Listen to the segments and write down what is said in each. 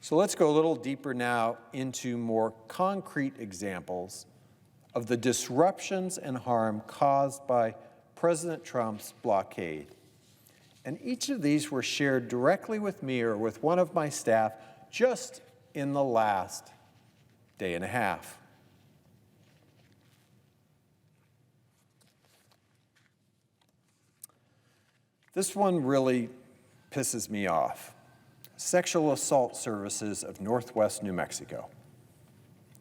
So let's go a little deeper now into more concrete examples of the disruptions and harm caused by President Trump's blockade. And each of these were shared directly with me or with one of my staff just in the last day and a half. This one really pisses me off. Sexual Assault Services of Northwest New Mexico.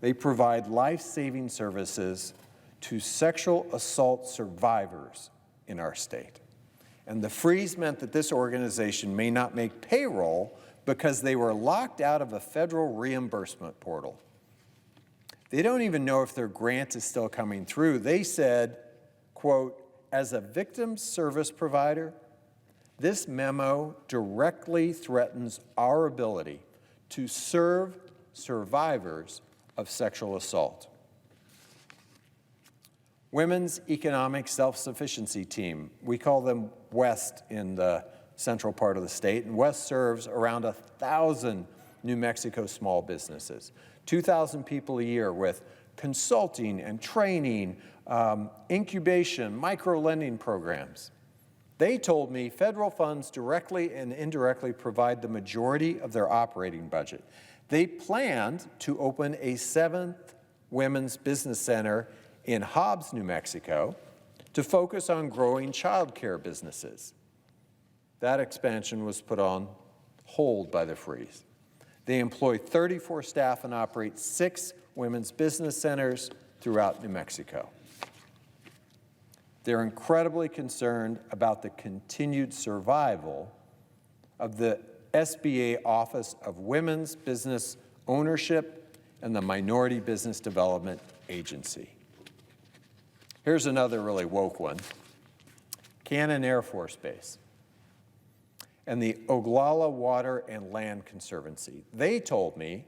They provide life-saving services to sexual assault survivors in our state. And the freeze meant that this organization may not make payroll because they were locked out of a federal reimbursement portal. They don't even know if their grant is still coming through. They said, quote, as a victim service provider, this memo directly threatens our ability to serve survivors of sexual assault. Women's Economic Self-Sufficiency Team, we call them WEST in the central part of the state, and WEST serves around 1,000 New Mexico small businesses, 2,000 people a year with consulting and training, incubation, micro-lending programs. They told me federal funds directly and indirectly provide the majority of their operating budget. They planned to open a 7th women's business center in Hobbs, New Mexico, to focus on growing child care businesses. That expansion was put on hold by the freeze. They employ 34 staff and operate 6 women's business centers throughout New Mexico. They're incredibly concerned about the continued survival of the SBA Office of Women's Business Ownership and the Minority Business Development Agency. Here's another really woke one. Cannon Air Force Base and the Oglala Water and Land Conservancy. They told me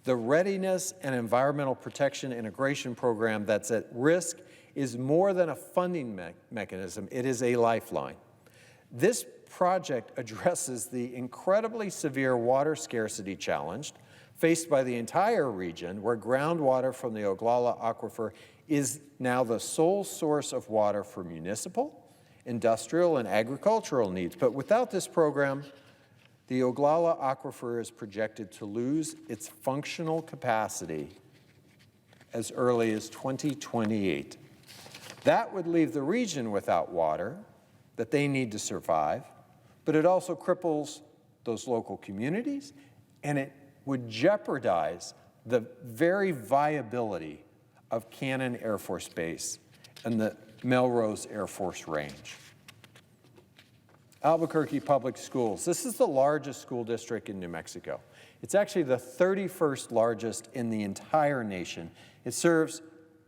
the Readiness and Environmental Protection Integration Program that's at risk is more than a funding mechanism, it is a lifeline. This project addresses the incredibly severe water scarcity challenge faced by the entire region, where groundwater from the Oglala Aquifer is now the sole source of water for municipal, industrial, and agricultural needs. But without this program, the Oglala Aquifer is projected to lose its functional capacity as early as 2028. That would leave the region without water that they need to survive, but it also cripples those local communities, and it would jeopardize the very viability of Cannon Air Force Base and the Melrose Air Force Range. Albuquerque Public Schools. This is the largest school district in New Mexico. It's actually the 31st largest in the entire nation. It serves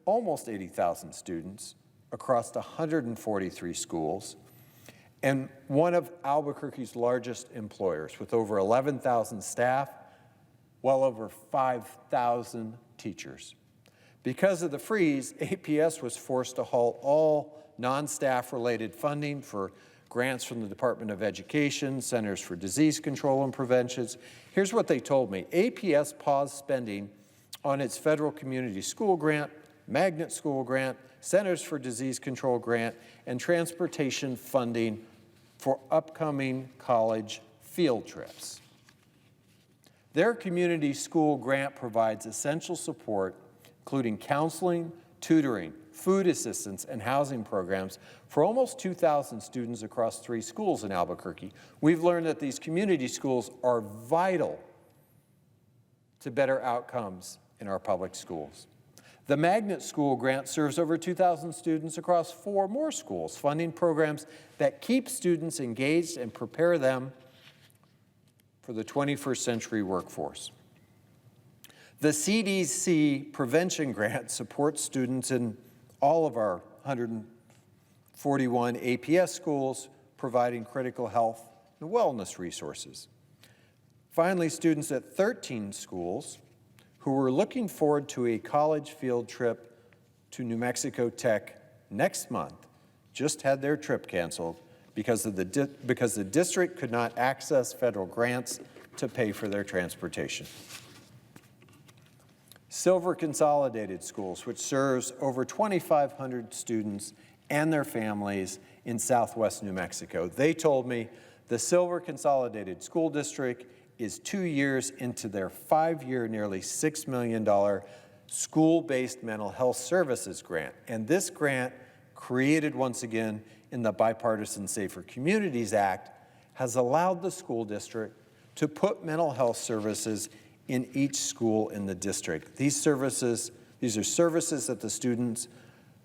almost 80,000 students across 143 schools, and one of Albuquerque's largest employers with over 11,000 staff, well over 5,000 teachers. Because of the freeze, APS was forced to halt all non-staff related funding for grants from the Department of Education, Centers for Disease Control and Prevention. Here's what they told me. APS paused spending on its federal community school grant, magnet school grant, Centers for Disease Control grant, and transportation funding for upcoming college field trips. Their community school grant provides essential support, including counseling, tutoring, food assistance, and housing programs for almost 2,000 students across 3 schools in Albuquerque. We've learned that these community schools are vital to better outcomes in our public schools. The Magnet School Grant serves over 2,000 students across 4 more schools, funding programs that keep students engaged and prepare them for the 21st century workforce. The CDC Prevention Grant supports students in all of our 141 APS schools, providing critical health and wellness resources. Finally, students at 13 schools who were looking forward to a college field trip to New Mexico Tech next month just had their trip canceled because the district could not access federal grants to pay for their transportation. Silver Consolidated Schools, which serves over 2,500 students and their families in southwest New Mexico. They told me the Silver Consolidated School District is 2 years into their 5-year, nearly $6 million school-based mental health services grant. And this grant, created once again in the Bipartisan Safer Communities Act, has allowed the school district to put mental health services in each school in the district. These are services that the students,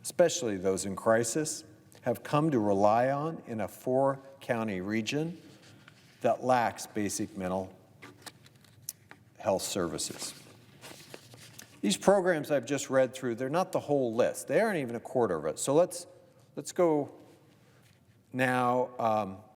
especially those in crisis, have come to rely on in a 4-county region that lacks basic mental health services. These programs I've just read through, they're not the whole list. They aren't even a quarter of it. So let's go now